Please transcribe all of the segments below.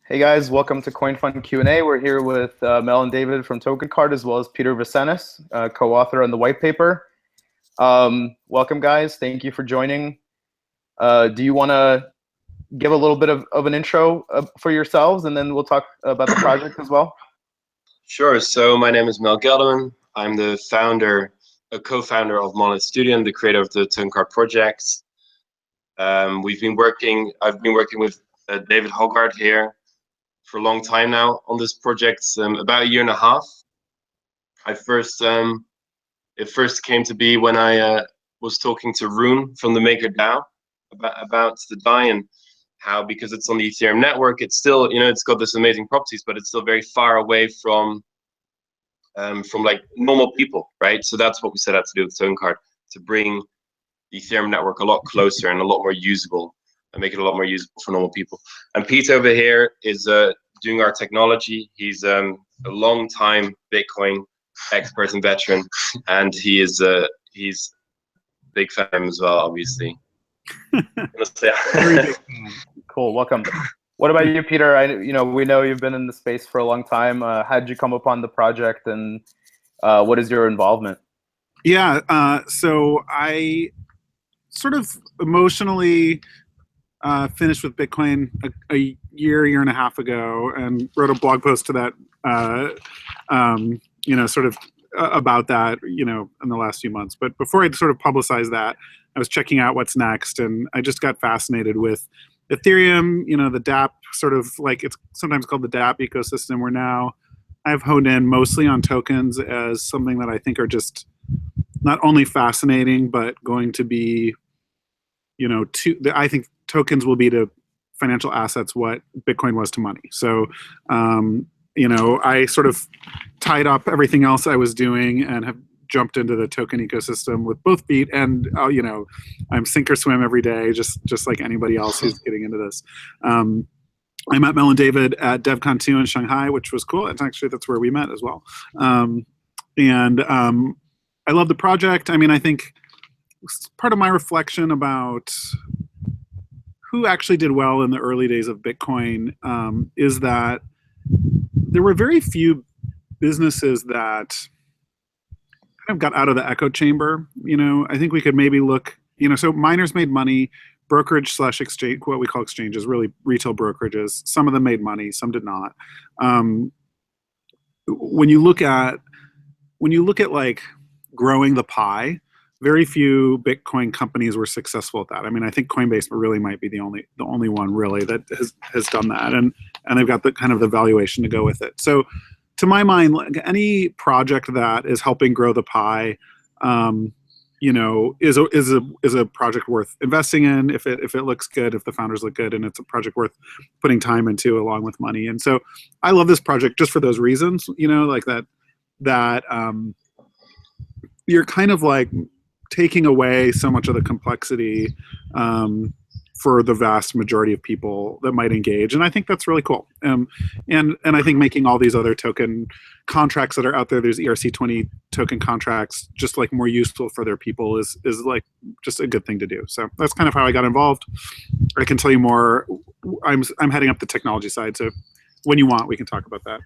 Hey guys, welcome to CoinFund Q&A. We're here with Mel and David from TokenCard, as well as Peter Vicenis, co-author on the white paper. Welcome guys, thank you for joining. Do you want to give a little bit of an intro for yourselves, and then we'll talk about the project as well? Sure, so my name is Mel Gelderman. I'm the co-founder of Monolith Studio and the creator of the TokenCard project. I've been working with David Hoggard here for a long time now on this project, about a year and a half. It first came to be when I was talking to Rune from the MakerDAO about the DAI, and how, because it's on the Ethereum network, it's still, it's got this amazing properties, but it's still very far away from like normal people, right? So that's what we set out to do with TokenCard, to bring the Ethereum network a lot closer and a lot more usable, and make it a lot more usable for normal people. And Pete over here is doing our technology. He's a long time Bitcoin expert and veteran, and he's a big fan as well, obviously. Cool, welcome. What about you, Peter? We know you've been in the space for a long time. How did you come upon the project, and what is your involvement? Yeah, so I sort of emotionally finished with Bitcoin a year and a half ago, and wrote a blog post to that, sort of about that, in the last few months. But before I'd sort of publicized that, I was checking out what's next, and I just got fascinated with Ethereum, the dApp, sort of like, it's sometimes called the dApp ecosystem, where now I've honed in mostly on tokens as something that I think are just not only fascinating, but going to be, I think tokens will be to financial assets what Bitcoin was to money. So, I sort of tied up everything else I was doing and have jumped into the token ecosystem with both feet, and I'm sink or swim every day, just like anybody else who's getting into this. I met Mel and David at DevCon 2 in Shanghai, which was cool. And actually, that's where we met as well. I love the project. I mean, I think part of my reflection about who actually did well in the early days of Bitcoin is that there were very few businesses that kind of got out of the echo chamber. I think we could maybe look, so miners made money, brokerage / exchange, what we call exchanges, really retail brokerages. Some of them made money, some did not. When you look at like growing the pie, very few Bitcoin companies were successful at that. I mean, I think Coinbase really might be the only one really that has done that, and they've got the kind of the valuation to go with it. So, to my mind, like any project that is helping grow the pie, is a project worth investing in if it looks good, if the founders look good, and it's a project worth putting time into along with money. And so, I love this project just for those reasons. Like that you're kind of like taking away so much of the complexity for the vast majority of people that might engage, and I think that's really cool. And I think making all these other token contracts that are out there, there's ERC20 token contracts, just like more useful for their people is like just a good thing to do. So that's kind of how I got involved. I can tell you more. I'm heading up the technology side, so when you want, we can talk about that.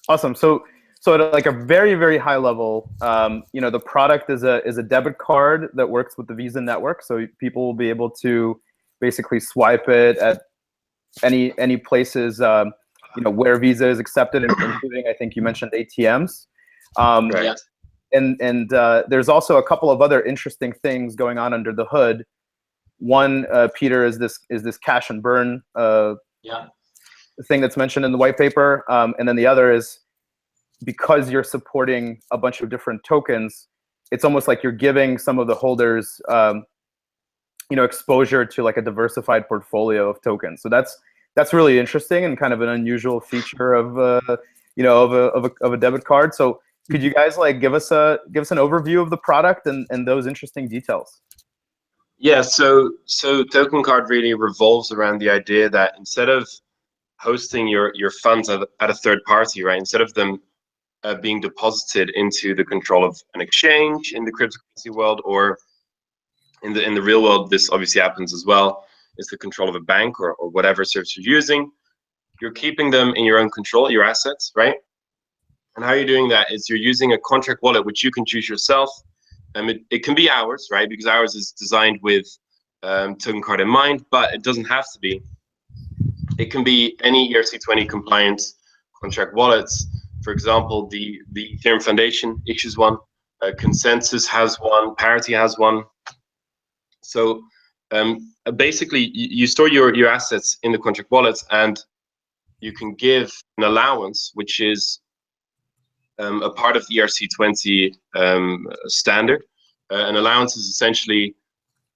Awesome. So at like a very, very high level, the product is a debit card that works with the Visa network. So people will be able to basically swipe it at any places, where Visa is accepted, including, I think you mentioned, ATMs. Right. And there's also a couple of other interesting things going on under the hood. One, Peter, is this cash and burn thing that's mentioned in the white paper, and then the other is, because you're supporting a bunch of different tokens, it's almost like you're giving some of the holders, exposure to like a diversified portfolio of tokens. So that's really interesting and kind of an unusual feature of a debit card. So could you guys like give us an overview of the product and those interesting details? Yeah, so TokenCard really revolves around the idea that instead of hosting your funds at a third party, right, instead of them being deposited into the control of an exchange in the cryptocurrency world, or in the real world, this obviously happens as well, is the control of a bank or whatever service you're using. you're keeping them in your own control, your assets, right? And how you're doing that is you're using a contract wallet, which you can choose yourself. It can be ours, right? Because ours is designed with TokenCard in mind, but it doesn't have to be. It can be any ERC20 compliant contract wallets. For example, the Ethereum Foundation issues one, Consensus has one, Parity has one. So basically, you store your assets in the contract wallets, and you can give an allowance, which is a part of the ERC20 standard. An allowance is essentially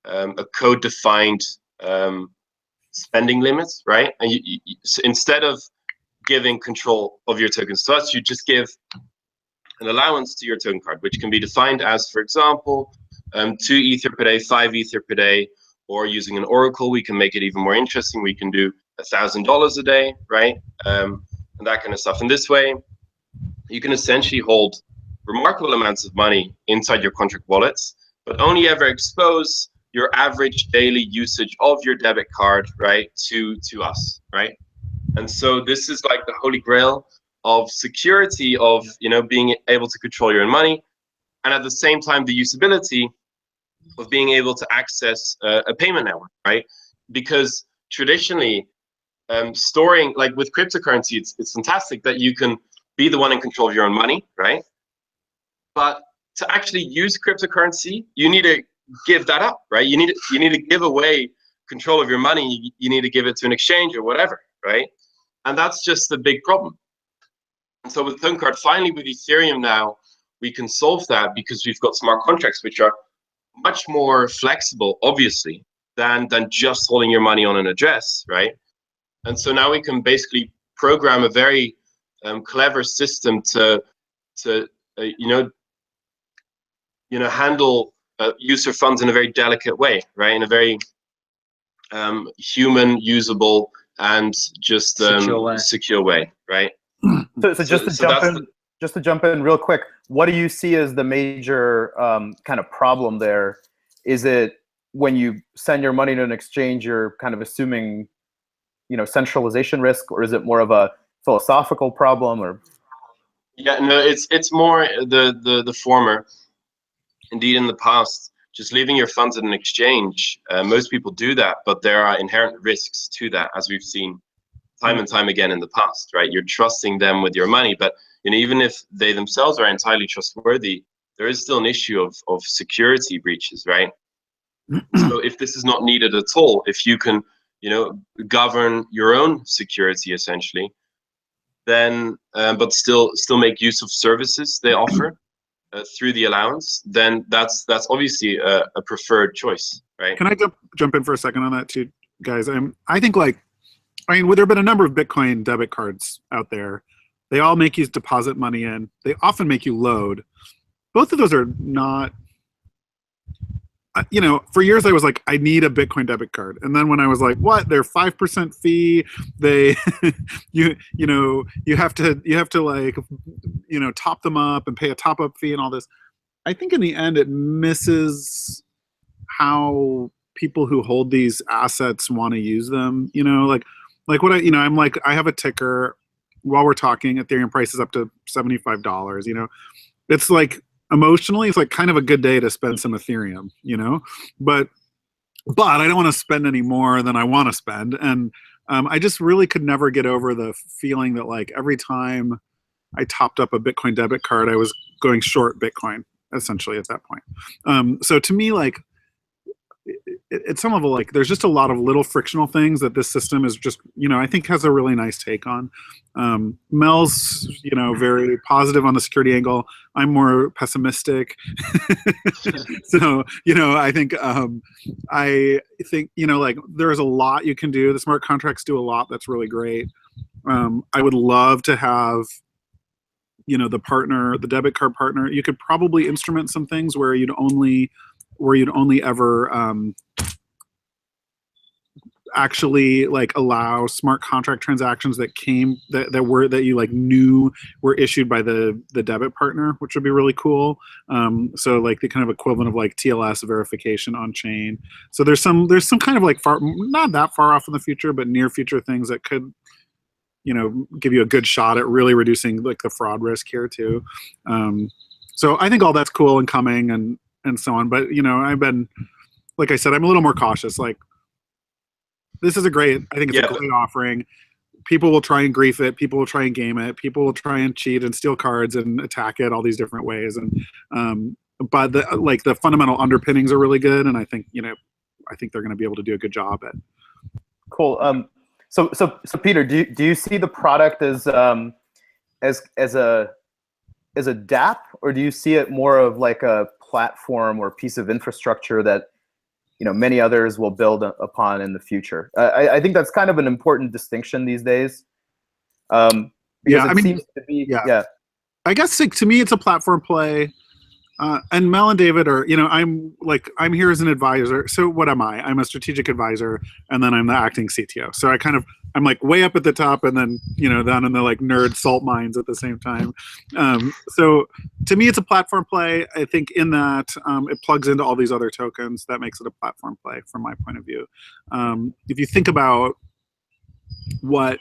a code-defined spending limits, right? And so instead of giving control of your tokens to us, you just give an allowance to your token card, which can be defined as, for example, 2 Ether per day, 5 Ether per day, or using an Oracle, we can make it even more interesting. We can do $1,000 a day, right? And that kind of stuff. And this way, you can essentially hold remarkable amounts of money inside your contract wallets, but only ever expose your average daily usage of your debit card, right, to us, right? And so this is like the holy grail of security, of, you know, being able to control your own money, and at the same time the usability of being able to access a payment network, right? Because traditionally, storing, like with cryptocurrency, it's fantastic that you can be the one in control of your own money, right? But to actually use cryptocurrency, you need to give that up, right? You need to give away control of your money. You need to give it to an exchange or whatever, right? And that's just the big problem. And so with TokenCard, finally with Ethereum now, we can solve that because we've got smart contracts which are much more flexible, obviously, than just holding your money on an address, right? And so now we can basically program a very clever system to handle user funds in a very delicate way, right? In a very human, usable, and just secure way, right? So just to jump in real quick, what do you see as the major kind of problem there? Is it when you send your money to an exchange, you're kind of assuming, you know, centralization risk, or is it more of a philosophical problem? Or yeah, no, it's more the former. Indeed, in the past, just leaving your funds at an exchange, most people do that, but there are inherent risks to that, as we've seen time and time again in the past, right? You're trusting them with your money, but you know, even if they themselves are entirely trustworthy, there is still an issue of security breaches, right? So if this is not needed at all, if you can, you know, govern your own security essentially, then but still make use of services they offer through the allowance, then that's obviously a preferred choice, right? Can I jump in for a second on that too, guys? I think, like, I mean, there have been a number of Bitcoin debit cards out there. They all make you deposit money in. They often make you load. Both of those are not, you know, for years I was like, I need a Bitcoin debit card. And then when I was like, what? They're 5% fee. They, you have to like, you know, top them up and pay a top up fee and all this. I think in the end it misses how people who hold these assets want to use them. You know, like what I'm like, I have a ticker. While we're talking, Ethereum price is up to $75. You know, it's like, emotionally, it's like kind of a good day to spend some Ethereum, you know, but I don't want to spend any more than I want to spend. And I just really could never get over the feeling that, like, every time I topped up a Bitcoin debit card, I was going short Bitcoin essentially at that point. So to me, like, at some level, like, there's just a lot of little frictional things that this system is just, you know, I think has a really nice take on. Mel's, you know, very positive on the security angle. I'm more pessimistic. So, you know, I think, you know, like, there's a lot you can do. The smart contracts do a lot that's really great. I would love to have, you know, the debit card partner. You could probably instrument some things where you'd only ever actually, like, allow smart contract transactions that you like knew were issued by the debit partner, which would be really cool. So like the kind of equivalent of like TLS verification on chain. So there's some kind of like not that far off in the future, but near future things that could, give you a good shot at really reducing like the fraud risk here too. So I think all that's cool and coming and so on. But I've been, like I said, I'm a little more cautious. Like, this is I think it's a great offering. People will try and grief it. People will try and game it. People will try and cheat and steal cards and attack it all these different ways. And but the fundamental underpinnings are really good. And I think they're going to be able to do a good job at. Cool. So Peter, do you see the product as a DApp, or do you see it more of like a platform or piece of infrastructure that many others will build upon in the future? I think that's kind of an important distinction these days. Because it seems to be, I guess to me it's a platform play. And Mel and David are, I'm here as an advisor. So what am I? I'm a strategic advisor, and then I'm the acting CTO. So I'm like way up at the top, and then down in the like nerd salt mines at the same time. So to me, it's a platform play. I think in that it plugs into all these other tokens. That makes it a platform play from my point of view. If you think about what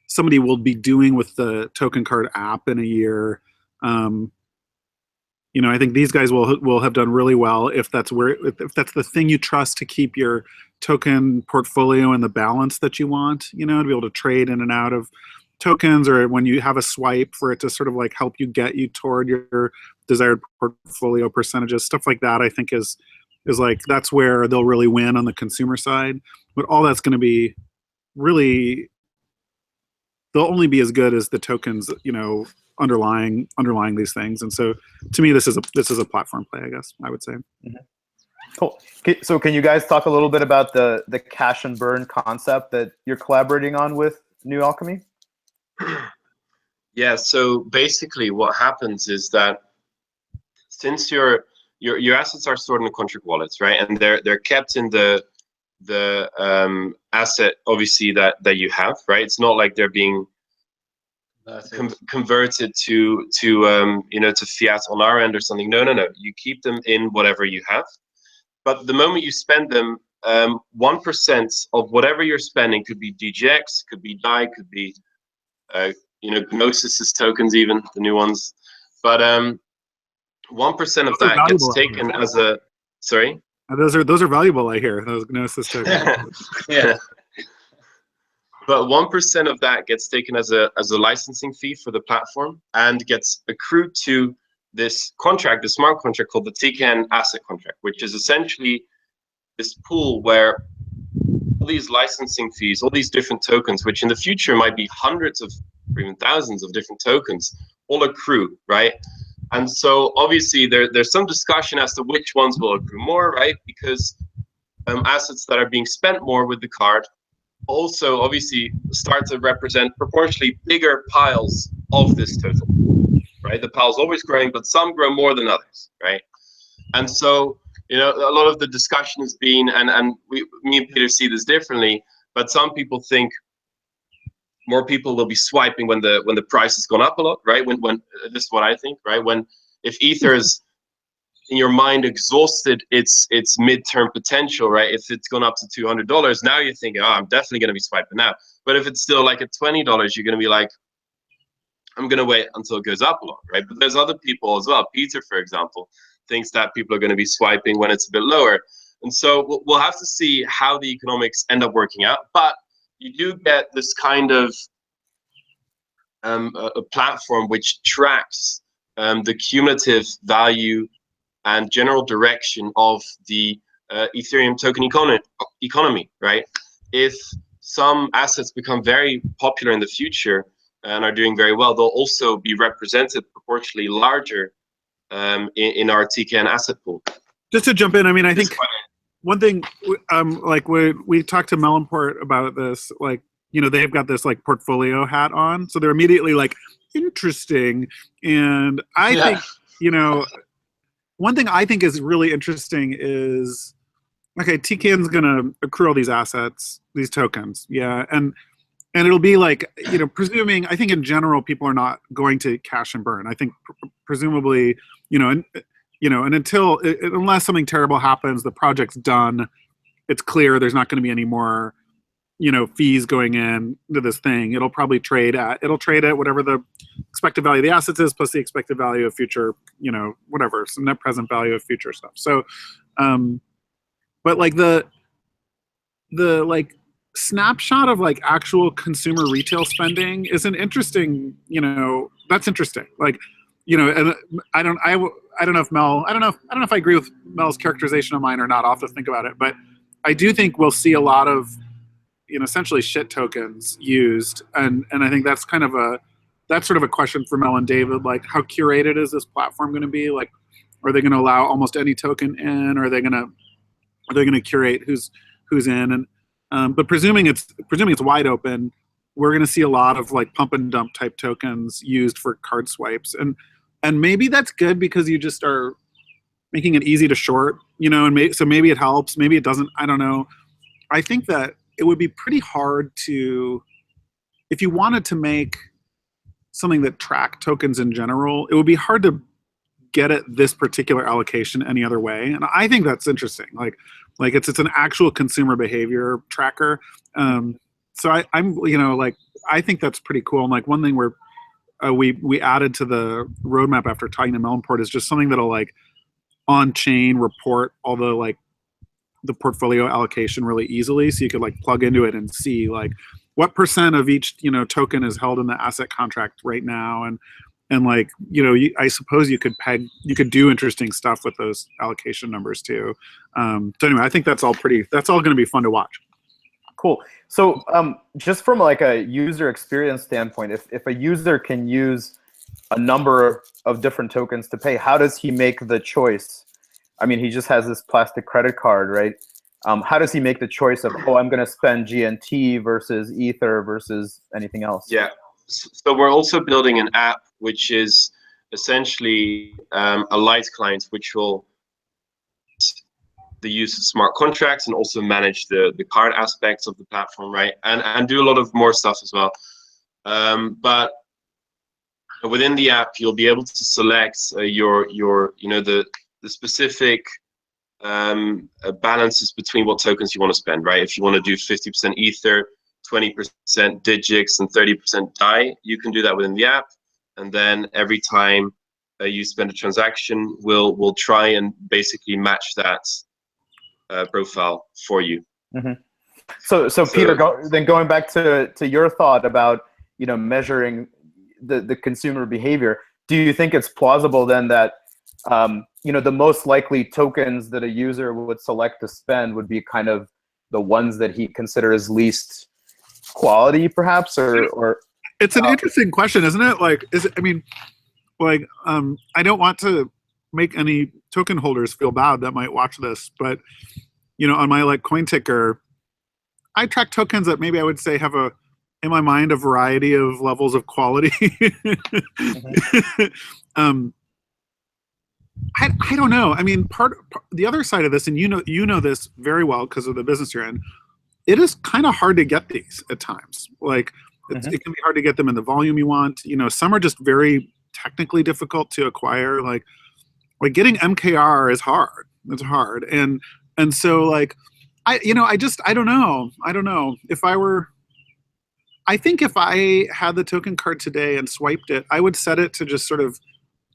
somebody will be doing with the TokenCard app in a year. I think these guys will have done really well if that's the thing you trust to keep your token portfolio in the balance that you want, to be able to trade in and out of tokens, or when you have a swipe for it to sort of like help get you toward your desired portfolio percentages, stuff like that. I think is like, that's where they'll really win on the consumer side. But all that's going to be really, they'll only be as good as the tokens, underlying these things. And so to me, this is a platform play, I guess I would say. Mm-hmm. Cool. So can you guys talk a little bit about the cash and burn concept that you're collaborating on with New Alchemy? Yeah, so basically what happens is that since your assets are stored in the contract wallets, right? And they're kept in the asset obviously that you have, right? It's not like they're being converted to fiat on our end or something. No. You keep them in whatever you have. But the moment you spend them, 1% of whatever you're spending could be DGX, could be DAI, could be Gnosis tokens, even the new ones. But 1% of that gets taken as a sorry. Those are valuable, I hear, those Gnosis tokens. Yeah. But 1% of that gets taken as a licensing fee for the platform and gets accrued to this contract, the smart contract called the TKN asset contract, which is essentially this pool where all these licensing fees, all these different tokens, which in the future might be hundreds of or even thousands of different tokens, all accrue, right? And so obviously there's some discussion as to which ones will accrue more, right? Because assets that are being spent more with the card also obviously start to represent proportionally bigger piles of this total, right? The pile's always growing, but some grow more than others, right? And so, a lot of the discussion has been, and me and Peter see this differently, but some people think more people will be swiping when the price has gone up a lot, right? When this is what I think, right? If Ether is in your mind exhausted its midterm potential, right? If it's gone up to $200, now you're thinking, oh, I'm definitely going to be swiping now. But if it's still like at $20, you're going to be like, I'm going to wait until it goes up a lot, right? But there's other people as well. Peter, for example, thinks that people are going to be swiping when it's a bit lower. And so we'll have to see how the economics end up working out. But you do get this kind of a platform which tracks the cumulative value and general direction of the Ethereum token economy, right? If some assets become very popular in the future and are doing very well, they'll also be represented proportionally larger in our TKN asset pool. Just to jump in, I mean, I think one thing, like we talked to Melonport about this, like, they've got this like portfolio hat on, so they're immediately like, interesting. And I think, one thing I think is really interesting is, okay, TKN's gonna accrue all these assets, these tokens, and it'll be like, presuming, I think in general people are not going to cash and burn. I think presumably, and unless something terrible happens, the project's done, it's clear there's not going to be any more fees going in to this thing. It'll probably trade at whatever the expected value of the assets is plus the expected value of future, whatever, some net present value of future stuff. So, but like the like snapshot of like actual consumer retail spending is an interesting, that's interesting. Like, and I don't know if I agree with Mel's characterization of mine or not. I'll have to think about it, but I do think we'll see a lot of, essentially shit tokens used, and I think that's that's sort of a question for Mel and David. Like, how curated is this platform going to be? Like, are they going to allow almost any token in? Or are they going to curate who's in? And but presuming it's wide open, we're going to see a lot of like pump and dump type tokens used for card swipes, and maybe that's good because you just are making it easy to short, and so maybe it helps, maybe it doesn't. I don't know. I think that it would be pretty hard to, if you wanted to make something that tracked tokens in general, it would be hard to get at this particular allocation any other way. And I think that's interesting. Like it's an actual consumer behavior tracker. So I think that's pretty cool. And like one thing where we added to the roadmap after talking to Melonport is just something that'll like on chain report all the portfolio allocation really easily, so you could like plug into it and see like what % of each token is held in the asset contract right now, and like I suppose you could do interesting stuff with those allocation numbers too. So anyway, I think that's all going to be fun to watch. Cool. So just from like a user experience standpoint, if a user can use a number of different tokens to pay, how does he make the choice? I mean, he just has this plastic credit card, right? How does he make the choice of, I'm going to spend GNT versus Ether versus anything else? Yeah. So we're also building an app which is essentially a light client, which will the use of smart contracts and also manage the card aspects of the platform, right? And do a lot of more stuff as well. But within the app, you'll be able to select the specific balances between what tokens you want to spend, right? If you want to do 50% Ether, 20% Digix, and 30% DAI, you can do that within the app. And then every time you spend a transaction, we'll try and basically match that profile for you. Mm-hmm. So Peter, going back to your thought about measuring the consumer behavior, do you think it's plausible then that the most likely tokens that a user would select to spend would be kind of the ones that he considers least quality, perhaps, or it's an interesting question, isn't it? Like, I don't want to make any token holders feel bad that might watch this, but on my like coin ticker, I track tokens that maybe I would say have in my mind a variety of levels of quality. Mm-hmm. I don't know. I mean, the other side of this, and you know this very well because of the business you're in, it is kind of hard to get these at times. Like it can be hard to get them in the volume you want. Some are just very technically difficult to acquire. Like getting MKR is hard. It's hard, and so like I don't know. I think if I had the token card today and swiped it, I would set it to just sort of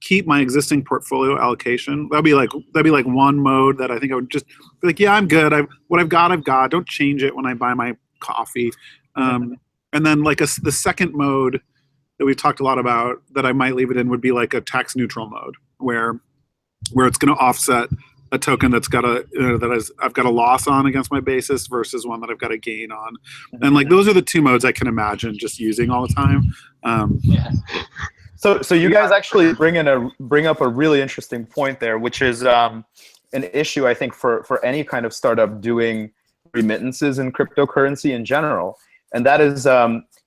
keep my existing portfolio allocation. That'd be like one mode that I think I would just be like, yeah, I'm good. What I've got. Don't change it when I buy my coffee. And then like the second mode that we've talked a lot about that I might leave it in would be like a tax neutral mode where it's going to offset a token that's got I've got a loss on against my basis versus one that I've got a gain on. And like those are the two modes I can imagine just using all the time. So you guys actually bring up a really interesting point there, which is an issue I think for any kind of startup doing remittances in cryptocurrency in general, and that is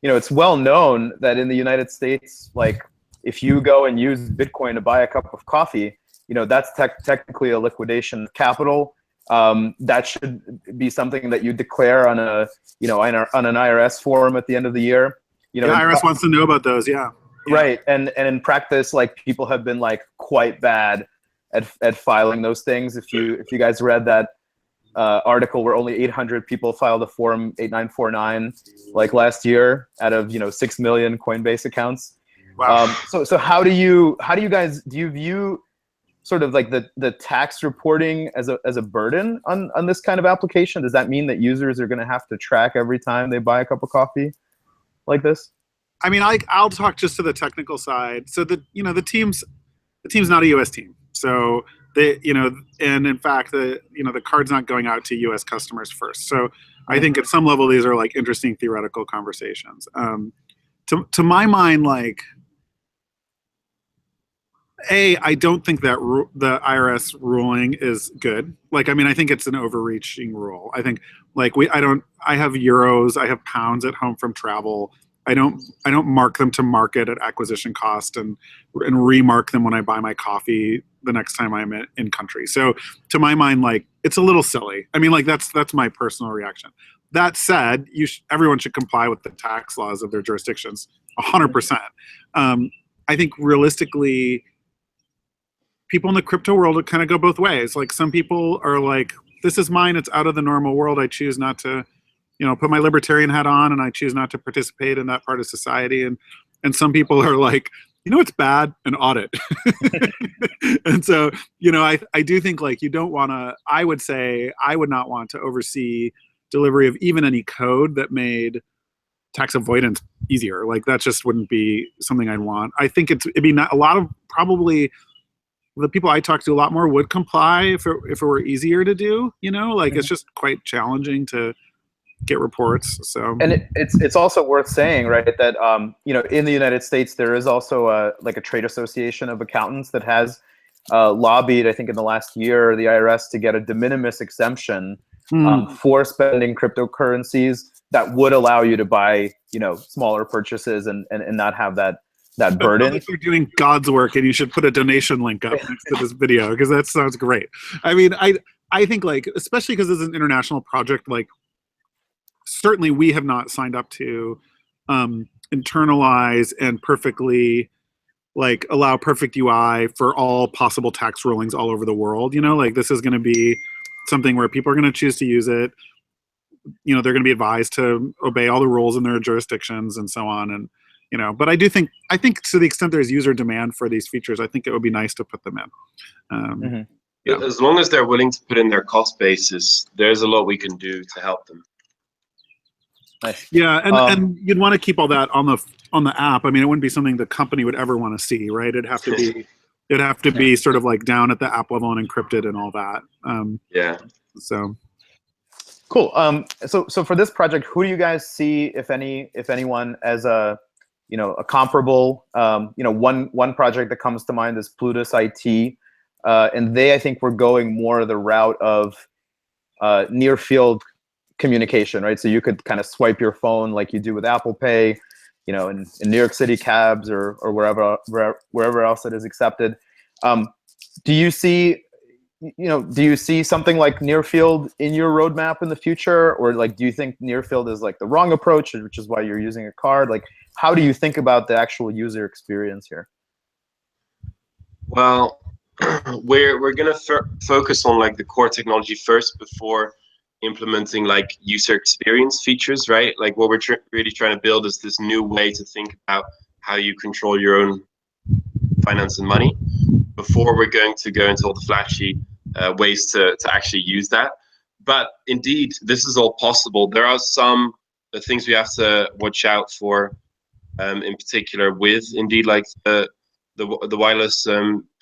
it's well known that in the United States, like if you go and use Bitcoin to buy a cup of coffee, that's technically a liquidation of capital. That should be something that you declare on on an IRS form at the end of the year. The IRS wants to know about those, yeah. Right, and in practice, like people have been like quite bad at filing those things. If you guys read that article where only 800 people filed a form 8949 like last year out of 6 million Coinbase accounts. Wow. So how do you guys view sort of like the tax reporting as a burden on this kind of application? Does that mean that users are going to have to track every time they buy a cup of coffee like this? I mean, I'll talk just to the technical side. So the team's not a U.S. team. So they, and in fact, the card's not going out to U.S. customers first. So I think at some level, these are like interesting theoretical conversations. To my mind, like, I don't think that the IRS ruling is good. Like, I mean, I think it's an overreaching rule. I think like I have euros, I have pounds at home from travel. I don't mark them to market at acquisition cost and remark them when I buy my coffee the next time I'm in country. So to my mind, like, it's a little silly. I mean, like, that's my personal reaction. That said, everyone should comply with the tax laws of their jurisdictions, 100%. I think realistically, people in the crypto world would kind of go both ways. Like, some people are like, this is mine, it's out of the normal world. I choose not to, put my libertarian hat on, and I choose not to participate in that part of society. And some people are like, it's bad, and audit. And so, I do think, like, you don't want to, I would say, I would not want to oversee delivery of even any code that made tax avoidance easier. Like, that just wouldn't be something I'd want. I think it'd be not a lot of, probably the people I talk to a lot more would comply if it were easier to do, like, it's just quite challenging to get reports. So, and it's also worth saying, right, that in the United States there is also a trade association of accountants that has lobbied, I think in the last year, the IRS to get a de minimis exemption for spending cryptocurrencies that would allow you to buy smaller purchases and not have that burden. Like, you're doing God's work, and you should put a donation link up next to this video, because that sounds great. I mean, I think, like, especially because this is an international project, like, certainly we have not signed up to internalize and perfectly, like, allow perfect UI for all possible tax rulings all over the world. Like, this is going to be something where people are going to choose to use it. They're going to be advised to obey all the rules in their jurisdictions and so on. And but I think to the extent there's user demand for these features, I think it would be nice to put them in. Yeah. As long as they're willing to put in their cost basis, there's a lot we can do to help them. Nice. Yeah, and you'd want to keep all that on the app. I mean, it wouldn't be something the company would ever want to see, right? It'd have to be sort of like down at the app level and encrypted and all that. Yeah. So cool. So for this project, who do you guys see, if anyone, as a comparable? One project that comes to mind is Plutus IT, and they, I think, were going more the route of near field communication, right? So you could kind of swipe your phone like you do with Apple Pay, in New York City cabs or wherever else it is accepted. Do you see something like near field in your roadmap in the future, or like, do you think near field is like the wrong approach, which is why you're using a card? Like, how do you think about the actual user experience here? Well, we're gonna focus on like the core technology first before implementing like user experience features, right? Like, what we're really trying to build is this new way to think about how you control your own finance and money before we're going to go into all the flashy ways to actually use that. But indeed, this is all possible. There are some things we have to watch out for, in particular with indeed like the wireless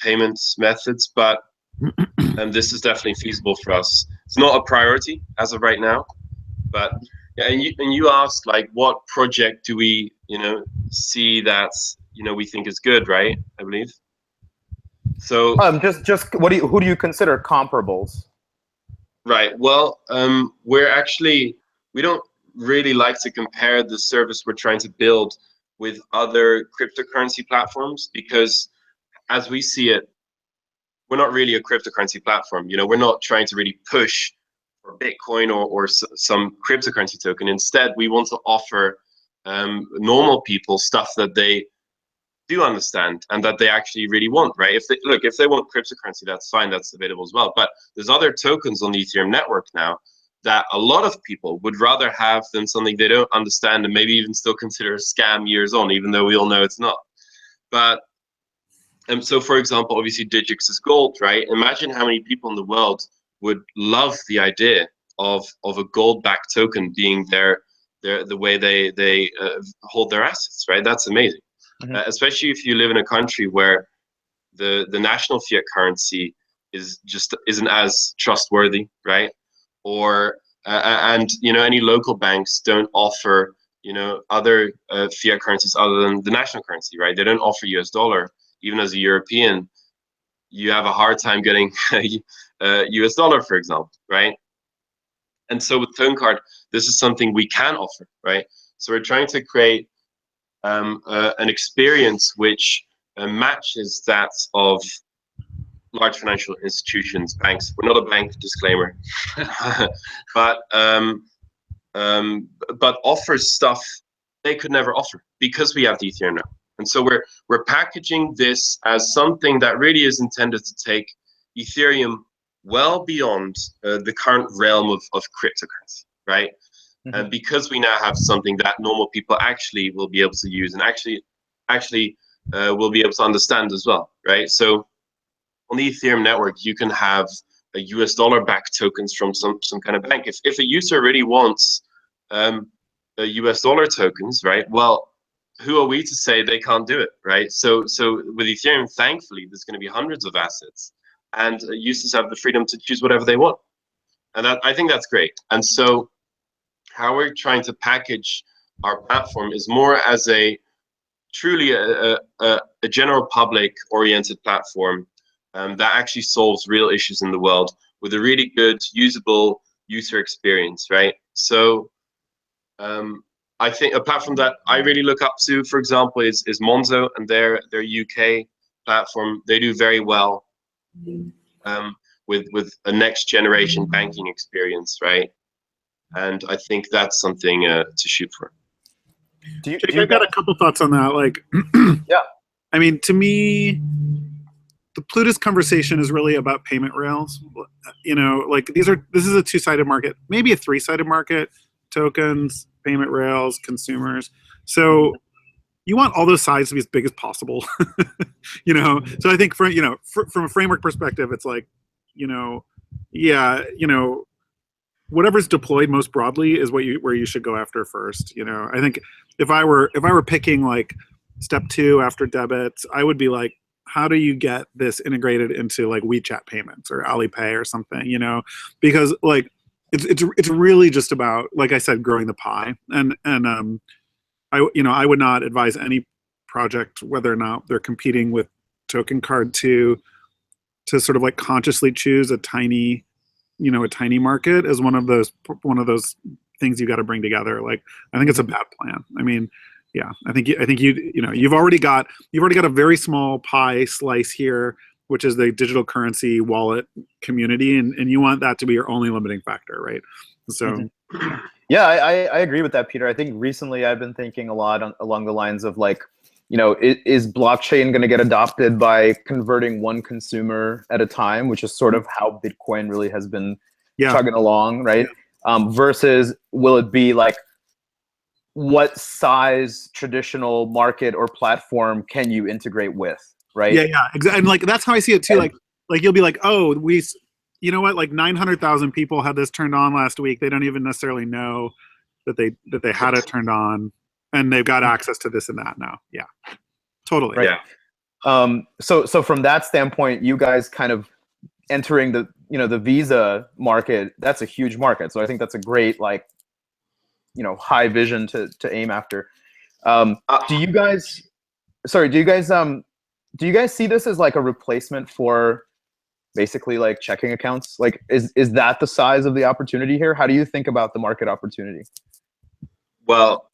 payments methods, but this is definitely feasible for us. It's not a priority as of right now, but yeah. And you asked, like, what project do we see that we think is good, right? I believe. So just who do you consider comparables? Right. Well, we don't really like to compare the service we're trying to build with other cryptocurrency platforms, because as we see it, we're not really a cryptocurrency platform. We're not trying to really push for Bitcoin or some cryptocurrency token. Instead, we want to offer normal people stuff that they do understand and that they actually really want, right? If they want cryptocurrency, that's fine, that's available as well. But there's other tokens on the Ethereum network now that a lot of people would rather have than something they don't understand and maybe even still consider a scam years on, even though we all know it's not. But so, for example, obviously Digix is gold, right? Imagine how many people in the world would love the idea of a gold-backed token being the way they hold their assets, right? That's amazing. Especially if you live in a country where the national fiat currency isn't as trustworthy, right? Or and any local banks don't offer other fiat currencies other than the national currency, right? They don't offer US dollar. Even as a European, you have a hard time getting US dollar, for example, right? And so with TokenCard, this is something we can offer, right? So we're trying to create an experience which matches that of large financial institutions, banks. We're not a bank, disclaimer, but offers stuff they could never offer because we have the Ethereum now. And so we're packaging this as something that really is intended to take Ethereum well beyond the current realm of cryptocurrency, right? Because we now have something that normal people actually will be able to use and actually will be able to understand as well, right? So on the Ethereum network, you can have a US dollar-backed tokens from some kind of bank. If a user really wants a US dollar tokens, right? Well, who are we to say they can't do it, right? So with Ethereum, thankfully, there's going to be hundreds of assets, and users have the freedom to choose whatever they want, and I think that's great. And so how we're trying to package our platform is more as a truly a general public oriented platform that actually solves real issues in the world with a really good usable user experience, right? So I think a platform that I really look up to, for example, is Monzo and their UK platform. They do very well with a next generation banking experience, right? And I think that's something to shoot for. I've got a couple thoughts on that. Like, yeah, I mean, to me, the Plutus conversation is really about payment rails. Like this is a two-sided market, maybe a three-sided market: tokens, payment rails, consumers. So you want all those sides to be as big as possible. So I think from a framework perspective, it's like, whatever's deployed most broadly is where you should go after first. I think if I were picking like step 2 after debits, I would be like, how do you get this integrated into like WeChat payments or Alipay or something? Because like it's really just about, like I said, growing the pie. And I would not advise any project, whether or not they're competing with TokenCard, to sort of like consciously choose a tiny market as one of those things you got to bring together. Like, I think it's a bad plan. I mean, yeah, I think you've already got a very small pie slice here, which is the digital currency wallet community, and you want that to be your only limiting factor, right? So, yeah, I agree with that, Peter. I think recently I've been thinking a lot along the lines of like, is blockchain going to get adopted by converting one consumer at a time, which is sort of how Bitcoin really has been chugging along, right? Yeah. Versus will it be like, what size traditional market or platform can you integrate with, right? Yeah, exactly. And like that's how I see it too. Like you'll be like, oh, you know what? Like 900,000 people had this turned on last week. They don't even necessarily know that they had it turned on, and they've got access to this and that now. Yeah, totally. Right. Yeah. So from that standpoint, you guys kind of entering the Visa market. That's a huge market. So I think that's a great high vision to aim after. Do you guys see this as like a replacement for basically like checking accounts? Like, is that the size of the opportunity here? How do you think about the market opportunity? Well,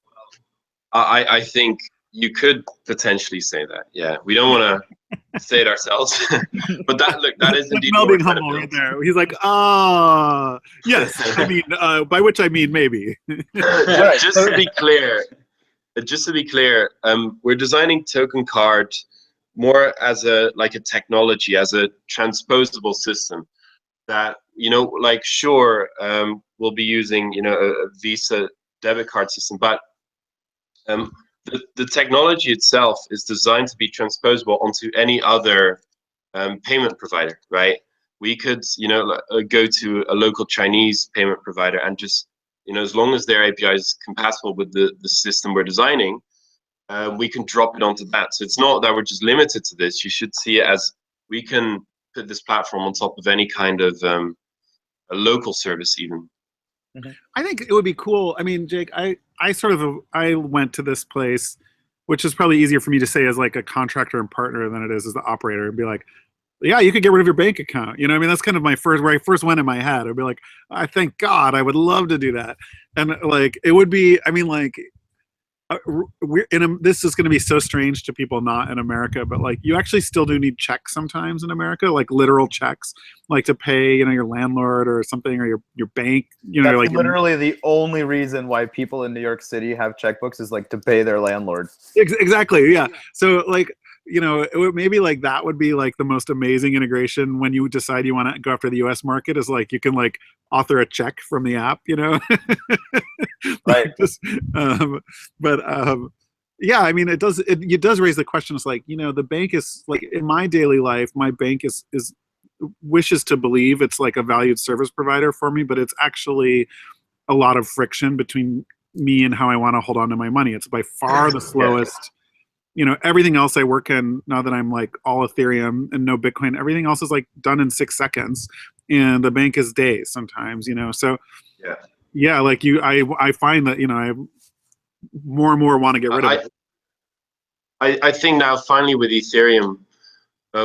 I think you could potentially say that. Yeah, we don't want to say it ourselves, but that is indeed Mel being humble right there. He's like, yes. I mean, by which I mean maybe. Just to be clear, just to be clear, we're designing TokenCard more as a technology, as a transposable system that, like, sure, we'll be using, a Visa debit card system, but the technology itself is designed to be transposable onto any other payment provider, right? We could, go to a local Chinese payment provider and just, as long as their API is compatible with the system we're designing, we can drop it onto that. So it's not that we're just limited to this. You should see it as we can put this platform on top of any kind of a local service even. I think it would be cool. I mean, Jake, I went to this place, which is probably easier for me to say as like a contractor and partner than it is as the operator, and be like, yeah, you could get rid of your bank account. I mean, that's kind of where I first went in my head. I'd be like, I thank God, I would love to do that. And like, it would be, I mean, like, this is going to be so strange to people not in America, but like, you actually still do need checks sometimes in America, like literal checks, like to pay, your landlord or something, or your bank. That's like literally the only reason why people in New York City have checkbooks is like to pay their landlord. Exactly. Yeah. So like, maybe like that would be like the most amazing integration when you decide you want to go after the US market, is like you can like author a check from the app, Right. Yeah, I mean, it does raise the question. It's like, the bank is like, in my daily life, my bank is wishes to believe it's like a valued service provider for me, but it's actually a lot of friction between me and how I want to hold on to my money. It's by far the slowest. Everything else I work in, now that I'm like all Ethereum and no Bitcoin, everything else is like done in 6 seconds, and the bank is days sometimes, so yeah, like I find that, I more and more want to get rid of it. I think now finally with Ethereum,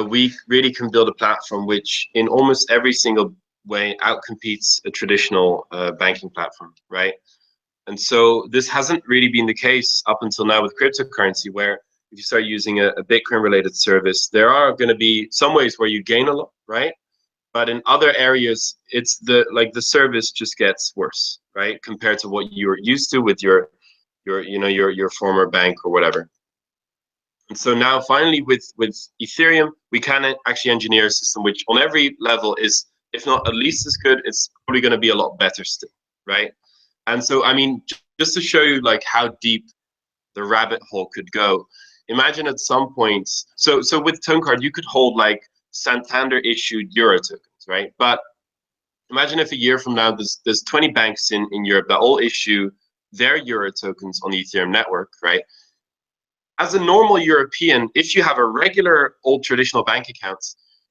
we really can build a platform which in almost every single way outcompetes a traditional banking platform, right? And so this hasn't really been the case up until now with cryptocurrency, where if you start using a Bitcoin related service, there are going to be some ways where you gain a lot, right? But in other areas, it's the service just gets worse, right? Compared to what you're used to with your former bank or whatever. And so now finally with Ethereum, we can actually engineer a system which on every level is, if not at least as good, it's probably going to be a lot better still, right? And so, I mean, just to show you like how deep the rabbit hole could go, imagine at some point, so with TokenCard, you could hold like Santander issued Euro tokens, right? But imagine if a year from now, there's 20 banks in Europe that all issue their Euro tokens on the Ethereum network, right? As a normal European, if you have a regular old traditional bank account,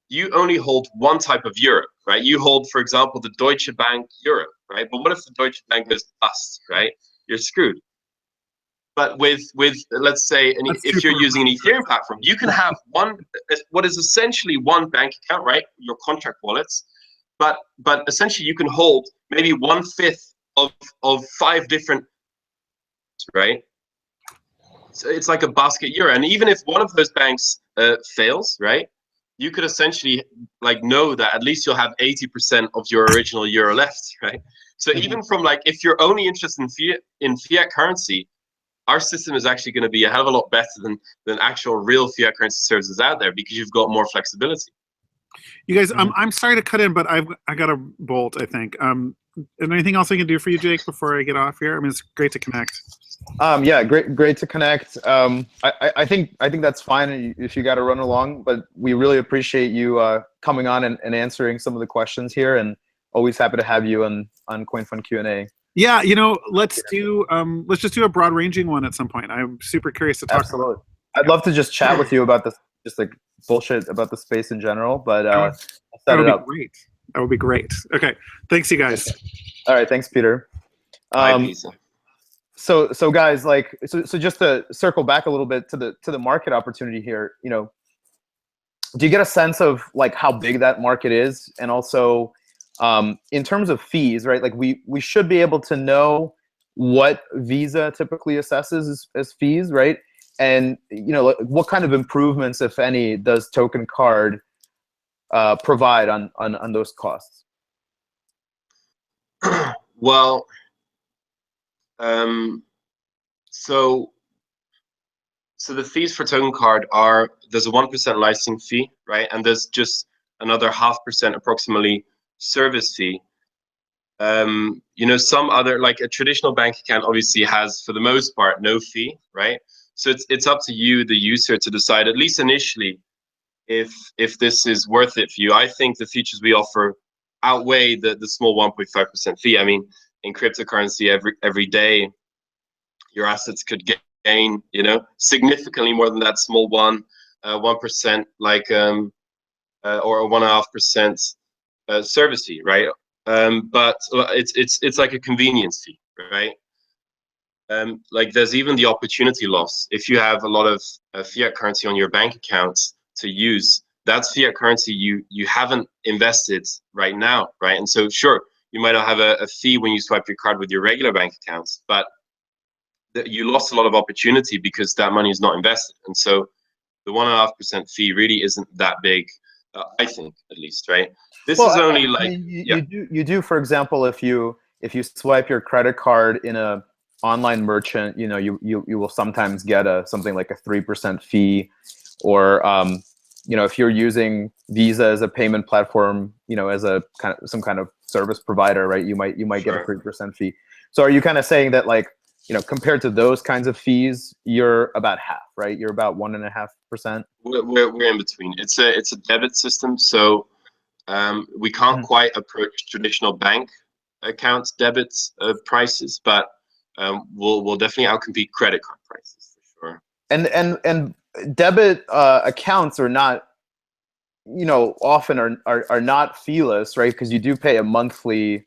you only hold one type of euro, right? You hold, for example, the Deutsche Bank euro, right? But what if the Deutsche Bank goes bust, right? You're screwed. But with let's say, if you're using an Ethereum platform, you can have what is essentially one bank account, right? Your contract wallets, but essentially you can hold maybe 1/5 of 5 different, right? So it's like a basket euro, and even if one of those banks fails, right? You could essentially like know that at least you'll have 80% of your original euro left, right? So even from like, if you're only interested in fiat currency, our system is actually going to be a hell of a lot better than actual real fiat currency services out there, because you've got more flexibility. You guys, I'm sorry to cut in, but I got a bolt, I think. Is there anything else I can do for you, Jake, before I get off here? I mean, it's great to connect. Yeah, great to connect. I think that's fine if you got to run along, but we really appreciate you coming on and answering some of the questions here, and always happy to have you on CoinFund Q&A. Yeah, let's just do a broad ranging one at some point. I'm super curious to talk. Absolutely. About. I'd love to just chat with you about this, just like bullshit about the space in general, but that would be great. That would be great. Okay, thanks, you guys. All right, thanks, Peter. Bye, Peter. So guys, like, so just to circle back a little bit to the market opportunity here, do you get a sense of like how big that market is, and also in terms of fees, right? Like we should be able to know what Visa typically assesses as fees, right? And what kind of improvements, if any, does TokenCard provide on those costs? Well, so So the fees for TokenCard are, there's a 1% licensing fee, right? And there's just another 0.5% approximately service fee. You know, some other, like a traditional bank account obviously has, for the most part, no fee, right? So it's up to you, the user, to decide, at least initially, if this is worth it for you. I think the features we offer outweigh the small 1.5% fee. I mean, in cryptocurrency, every day, your assets could gain, you know, significantly more than that small 1%, like or 1.5% service fee, right? But it's like a convenience fee, right? Like there's even the opportunity loss. If you have a lot of fiat currency on your bank accounts to use, that's fiat currency you haven't invested right now, right? And so sure, you might not have a fee when you swipe your card with your regular bank accounts, but you lost a lot of opportunity because that money is not invested. And so the 1.5% fee really isn't that big, I think, at least, right? This is only like, I mean, you do, for example, if you swipe your credit card in a online merchant, you know, you will sometimes get something like a 3% fee, or you know, if you're using Visa as a payment platform, you know, as a some kind of service provider, right, you might get a 3% fee. So are you kind of saying that, like, you know, compared to those kinds of fees, you're about half, right? You're about 1.5%. We're in between. It's a debit system, so we can't quite approach traditional bank accounts debits prices, but we'll definitely outcompete credit card prices for sure. And debit accounts are not, you know, often are not feeless, right? Because you do pay a monthly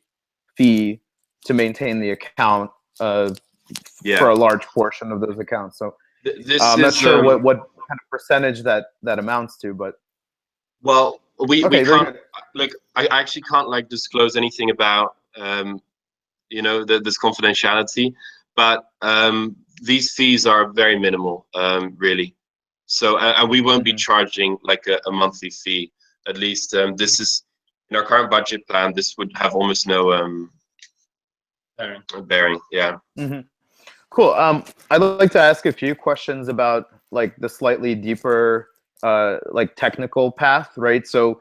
fee to maintain the account for a large portion of those accounts. So I'm not sure what kind of percentage that amounts to, but well, we can't, like, I actually can't like disclose anything about you know, this confidentiality, but these fees are very minimal, really. So and we won't be charging like a monthly fee. At least this is in our current budget plan. This would have almost no bearing. Yeah. Cool. I'd like to ask a few questions about like the slightly deeper like technical path, right? So,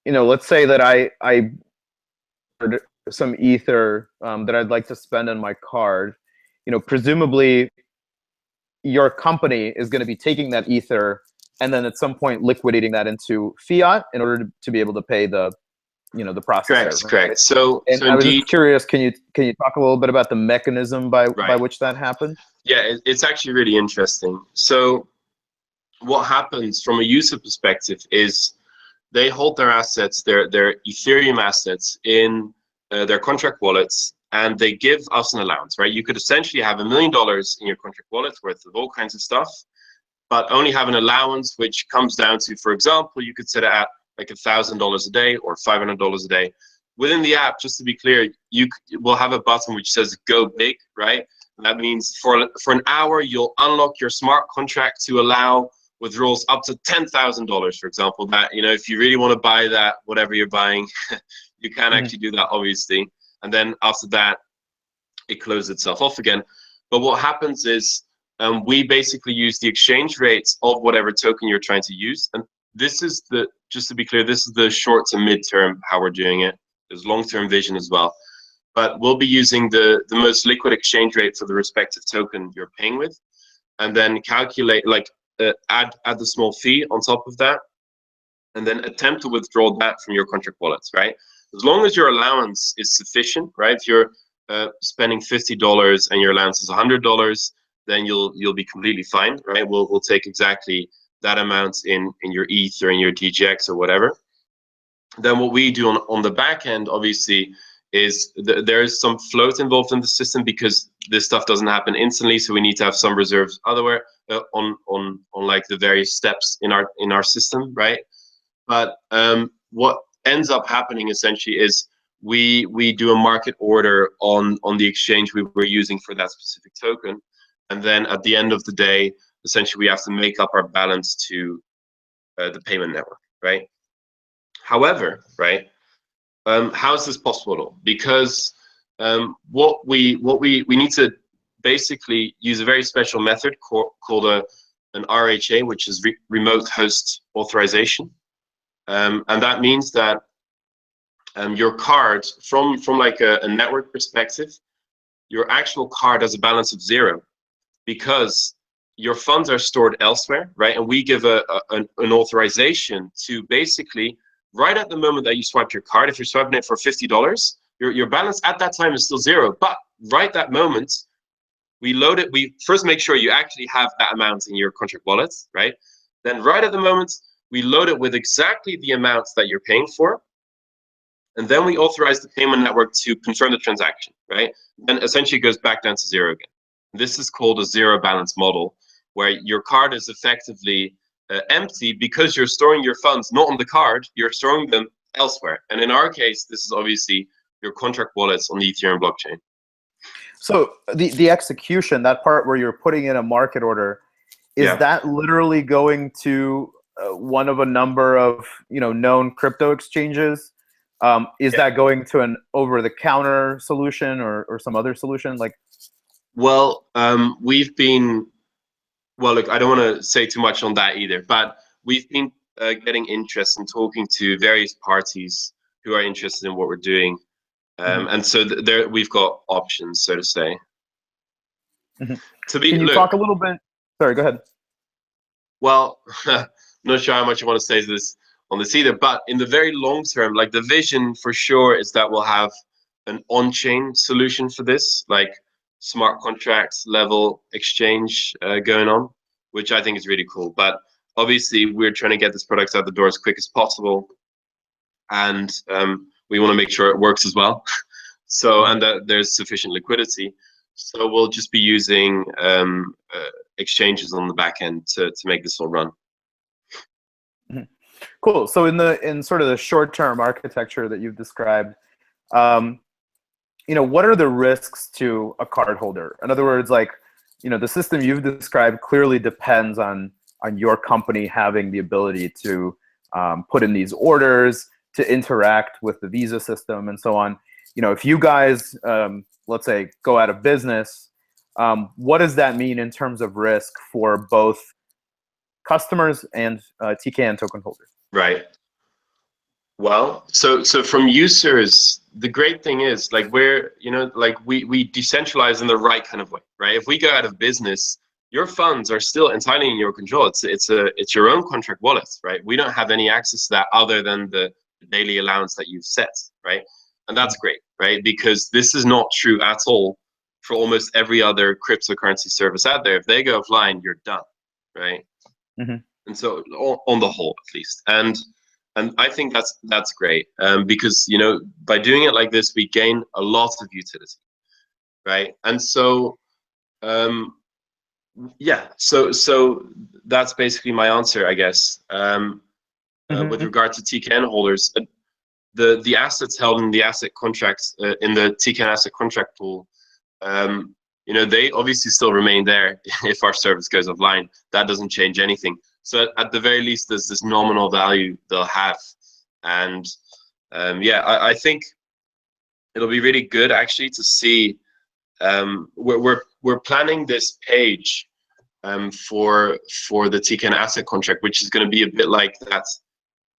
you know, let's say that I earned some ether that I'd like to spend on my card. You know, presumably your company is going to be taking that ether and then at some point liquidating that into fiat in order to be able to pay the, you know, the processor. Correct. So I was just curious, can you talk a little bit about the mechanism by which that happened? Yeah, it's actually really interesting. So what happens from a user perspective is they hold their assets, their Ethereum assets, in their contract wallets, and they give us an allowance, right? You could essentially have $1 million in your contract wallet worth of all kinds of stuff, but only have an allowance which comes down to, for example, you could set it at like $1,000 a day or $500 a day. Within the app, just to be clear, you will have a button which says "Go Big," right? And that means for an hour you'll unlock your smart contract to allow withdrawals up to $10,000, for example. That, you know, if you really want to buy that, whatever you're buying, you can actually do that, obviously. And then after that, it closes itself off again. But what happens is we basically use the exchange rates of whatever token you're trying to use. And this is just to be clear, this is the short to mid-term how we're doing it. There's long-term vision as well. But we'll be using the most liquid exchange rate for the respective token you're paying with, and then calculate, like, add the small fee on top of that, and then attempt to withdraw that from your contract wallets, right? As long as your allowance is sufficient, right? If you're spending $50 and your allowance is $100, then you'll be completely fine, right? We'll take exactly that amount in your ETH or in your DGX or whatever. Then what we do on the back end, obviously, is there is some float involved in the system because this stuff doesn't happen instantly, so we need to have some reserves otherwhere on like the various steps in our system, right? But what ends up happening essentially is we do a market order on the exchange we were using for that specific token, and then at the end of the day, essentially we have to make up our balance to the payment network, right? However, right, how is this possible? Because what we need to basically use a very special method called an RHA, which is remote host authorization. And that means that your card, from like a network perspective, your actual card has a balance of 0 because your funds are stored elsewhere, right? And we give an authorization to basically, right at the moment that you swipe your card, if you're swiping it for $50, your balance at that time is still 0. But right that moment, we load it. We first make sure you actually have that amount in your contract wallet, right? Then right at the moment, we load it with exactly the amounts that you're paying for. And then we authorize the payment network to confirm the transaction, right? Then essentially it goes back down to 0 again. This is called a zero balance model, where your card is effectively empty because you're storing your funds not on the card, you're storing them elsewhere. And in our case, this is obviously your contract wallets on the Ethereum blockchain. So the execution, that part where you're putting in a market order, is that literally going to one of a number of known crypto exchanges? Is that going to an over-the-counter solution or some other solution? Like, well, we've been, well, look, I don't want to say too much on that either, but we've been getting interest in talking to various parties who are interested in what we're doing. And so there we've got options, so to say. To be, can you talk a little bit? Sorry, go ahead. Well, I'm not sure how much I want to say on this either, but in the very long term, like the vision for sure is that we'll have an on-chain solution for this, like smart contracts level exchange going on, which I think is really cool. But obviously, we're trying to get this product out the door as quick as possible, and we want to make sure it works as well. So, and that there's sufficient liquidity. So we'll just be using exchanges on the back end to make this all run. Cool. So in sort of the short-term architecture that you've described, what are the risks to a cardholder? In other words, like, the system you've described clearly depends on your company having the ability to put in these orders, to interact with the Visa system and so on. If you guys, let's say, go out of business, what does that mean in terms of risk for both customers and TKN token holders? Right. Well, so from users, the great thing is, like, we're, we decentralize in the right kind of way, right? If we go out of business, your funds are still entirely in your control. It's your own contract wallet, right? We don't have any access to that other than the daily allowance that you've set, right? And that's great, right? Because this is not true at all for almost every other cryptocurrency service out there. If they go offline, you're done, right? And so on the whole, at least, and I think that's great, because by doing it like this, we gain a lot of utility, right? And so so that's basically my answer, I guess. With regard to TKN holders, the assets held in the asset contracts in the TKN asset contract pool, they obviously still remain there if our service goes offline. That doesn't change anything. So at the very least, there's this nominal value they'll have, and I think it'll be really good actually to see. We're planning this page for the TKN asset contract, which is going to be a bit like that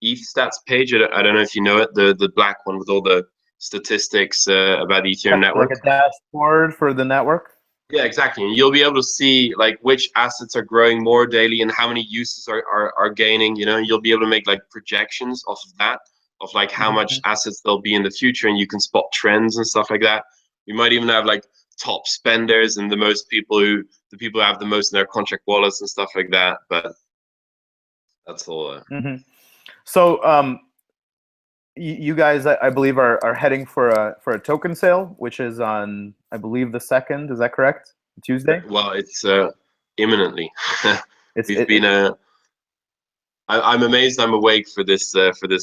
ETH stats page. I don't know if you know it, the black one with all the statistics about the Ethereum network. Like a dashboard for the network? Yeah, exactly. And you'll be able to see like which assets are growing more daily and how many uses are gaining, you'll be able to make like projections off of that, of like how much assets there'll be in the future, and you can spot trends and stuff like that. We might even have like top spenders and the people who have the most in their contract wallets and stuff like that. But that's all. So you guys, I believe, are heading for a token sale, which is on, I believe, the 2nd. Is that correct? Tuesday? Well, it's imminently. I'm amazed I'm awake for this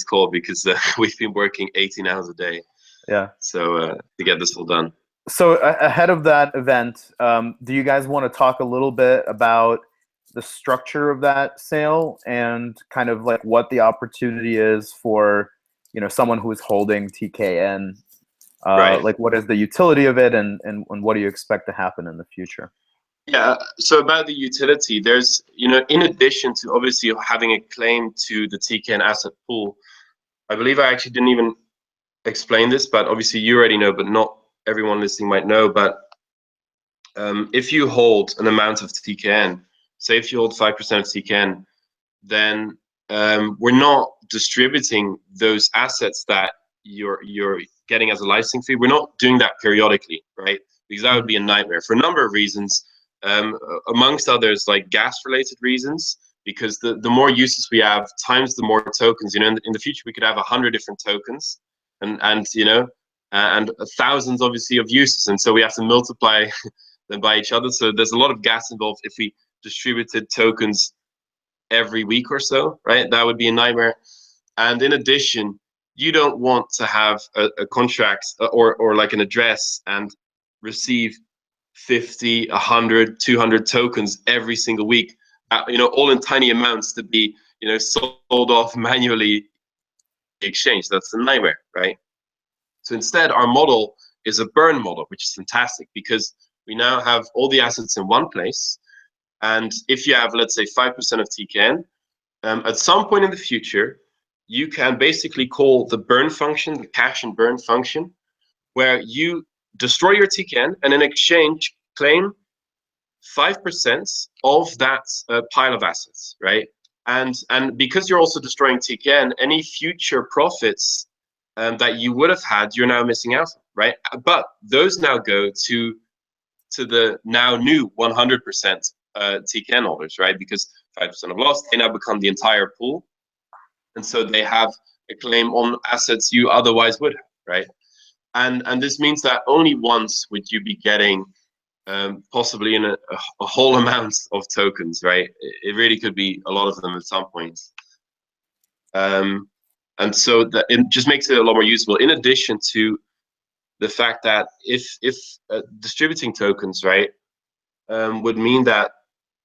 call, because we've been working 18 hours a day. Yeah. So to get this all done. So ahead of that event, do you guys want to talk a little bit about the structure of that sale and kind of like what the opportunity is for someone who is holding TKN? Right. Like, what is the utility of it, and what do you expect to happen in the future? Yeah, so about the utility, there's, in addition to obviously having a claim to the TKN asset pool, I believe I actually didn't even explain this, but obviously you already know, but not everyone listening might know. But if you hold an amount of TKN, say if you hold 5% of TKN, then we're not distributing those assets that you're getting as a licensing fee. We're not doing that periodically, right? Because that would be a nightmare for a number of reasons, amongst others, like gas-related reasons. Because the more uses we have, times the more tokens. In the future we could have 100 different tokens, and thousands obviously of uses, and so we have to multiply them by each other. So there's a lot of gas involved if we distributed tokens every week or so, right? That would be a nightmare. And in addition, you don't want to have a contract or like an address and receive 50, 100, 200 tokens every single week, all in tiny amounts to be, sold off manually exchange. That's a nightmare, right? So instead, our model is a burn model, which is fantastic because we now have all the assets in one place. And if you have, let's say, 5% of TKN, at some point in the future, you can basically call the burn function, the cash and burn function, where you destroy your TKN and in exchange claim 5% of that pile of assets, right? And because you're also destroying TKN, any future profits that you would have had, you're now missing out on, right? But those now go to the now new 100% TKN holders, right? Because 5% of loss, they now become the entire pool. And so they have a claim on assets you otherwise would have, right? And this means that only once would you be getting possibly in a whole amount of tokens, right? It really could be a lot of them at some point. And so that it just makes it a lot more usable, in addition to the fact that if distributing tokens, right, would mean that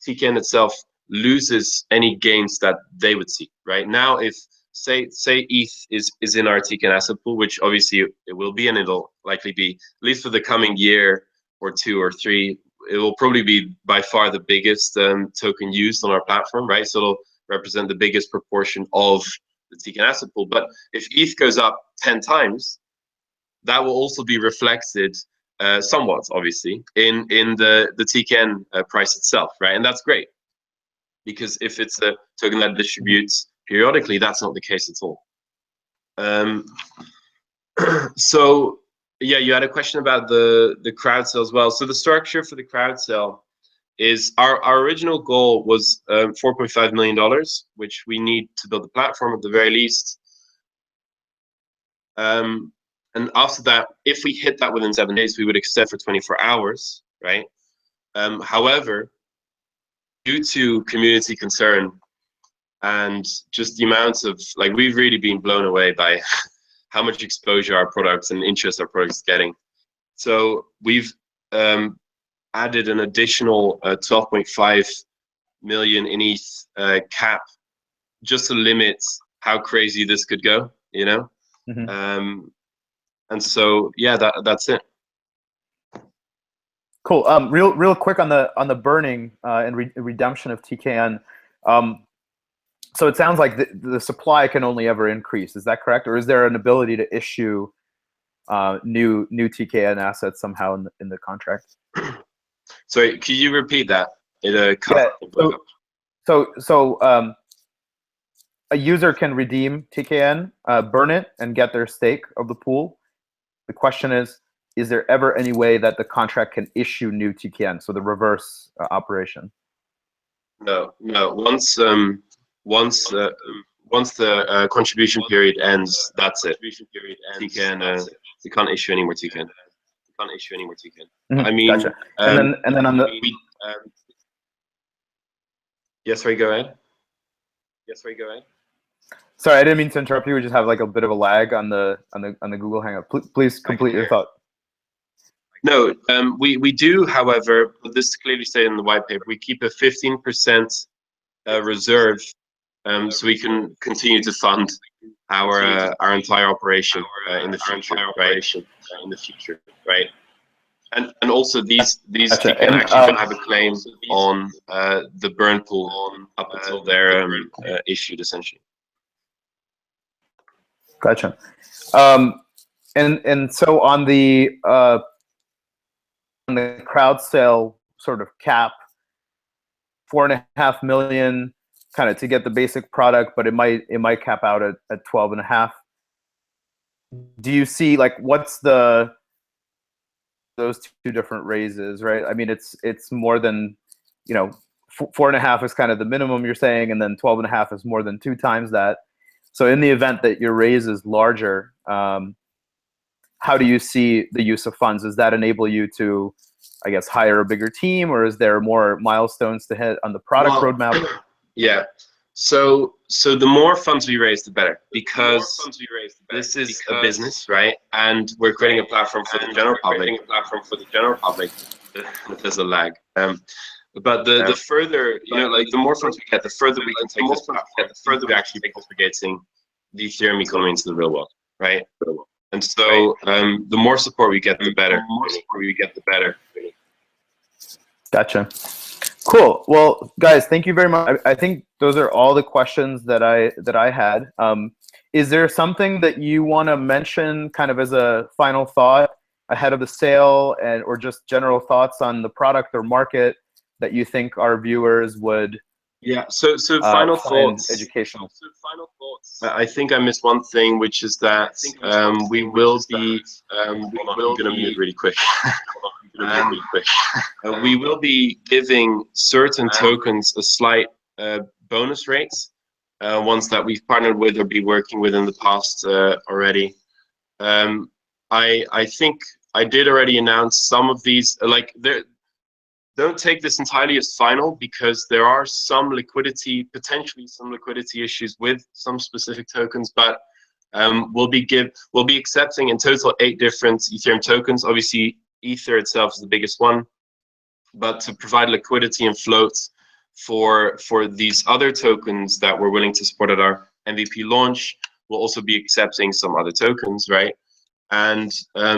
TKN itself loses any gains that they would see, right? Now, if say ETH is in our TKN asset pool, which obviously it will be, and it'll likely be, at least for the coming year or 2 or 3, it will probably be by far the biggest token used on our platform, right? So it'll represent the biggest proportion of the TKN asset pool. But if ETH goes up 10 times, that will also be reflected somewhat, obviously, in the TKN price itself, right? And that's great, because if it's a token that distributes periodically, that's not the case at all. So yeah, you had a question about the Crowdsale as well. So the structure for the Crowdsale is our original goal was $4.5 million, which we need to build the platform at the very least. And after that, if we hit that within 7 days, we would extend for 24 hours, right? However, due to community concern and just the amounts of, like, we've really been blown away by how much exposure our products and interest our products is getting. So we've added an additional 12.5 million in ETH cap, just to limit how crazy this could go, you know? Mm-hmm. And so, yeah, that's it. Cool. Real quick on the burning and redemption of TKN. So it sounds like the supply can only ever increase. Is that correct, or is there an ability to issue new TKN assets somehow in the contract? Sorry, could you repeat that? So a user can redeem TKN, burn it, and get their stake of the pool. The question is there ever any way that the contract can issue new TKN? So the reverse operation. No. Once the contribution period ends, that's it. TKN, you can't issue any more TKN. Mm-hmm. I mean, gotcha. And then on the yes, sorry, go ahead. Sorry, I didn't mean to interrupt you. We just have like a bit of a lag on the Google Hangout. Please complete your thought. No, we do, however, this is clearly stated in the white paper, we keep a 15% reserve, so we can continue to fund our entire operation in the future, right? And also these Gotcha. you can And, actually have a claim on the burn pool up until they're issued, essentially. Gotcha. And so on the Crowdsale sort of cap, 4.5 million kind of to get the basic product, but it might cap out at 12.5. Do you see, like, what's those two different raises, right? I mean, it's more than, 4.5 is kind of the minimum you're saying, and then 12.5 is more than 2 times that. So in the event that your raise is larger, how do you see the use of funds? Does that enable you to, I guess, hire a bigger team, or is there more milestones to hit on the product roadmap? Yeah. So the more funds we raise, the better, because this is a business, right? And we're creating a platform for the general public. There's a lag. But the further, like the more funds we get, the further we can take this platform, the further we actually propagating the Ethereum economy into the real world, right? And so the more support we get, the better. Gotcha. Cool. Well, guys, thank you very much. I think those are all the questions that I had. Is there something that you want to mention, kind of as a final thought ahead of the sale, or just general thoughts on the product or market that you think our viewers would? Yeah. So final thoughts. Educational. So final thoughts. I think I missed one thing, which is that we will be. I'm gonna mute really quick. We will be giving certain tokens a slight bonus rates, ones that we've partnered with or be working with in the past already. I think I did already announce some of these. Don't take this entirely as final, because there are potentially some liquidity issues with some specific tokens, but we'll be accepting in total 8 different Ethereum tokens. Obviously, Ether itself is the biggest one, but to provide liquidity and float for these other tokens that we're willing to support at our MVP launch, we'll also be accepting some other tokens, right? And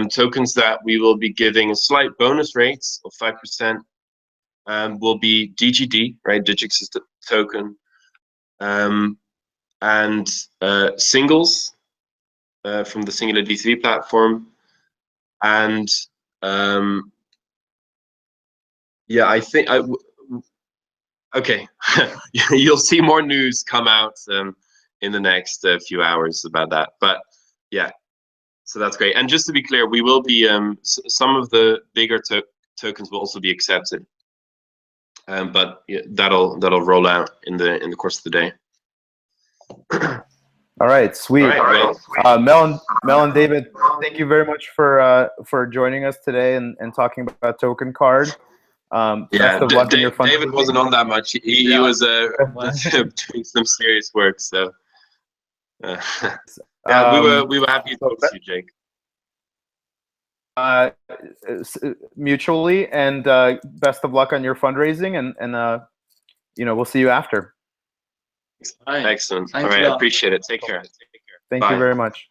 tokens that we will be giving a slight bonus rate of 5%. Will be DGD, right, Digix token, and singles from the Singular D3 platform, and yeah, I think okay, you'll see more news come out in the next few hours about that, but yeah, so that's great. And just to be clear, we will be some of the bigger tokens will also be accepted. But yeah, that'll roll out in the course of the day. All right, sweet. All right, Mel and David, thank you very much for joining us today and talking about TokenCard. Yeah, best of luck in your David wasn't on that much. He was doing some serious work. So yeah, we were happy to talk to you, Jake. Mutually, and best of luck on your fundraising, and we'll see you after. Excellent. All right, appreciate it. Take care. Thank you very much.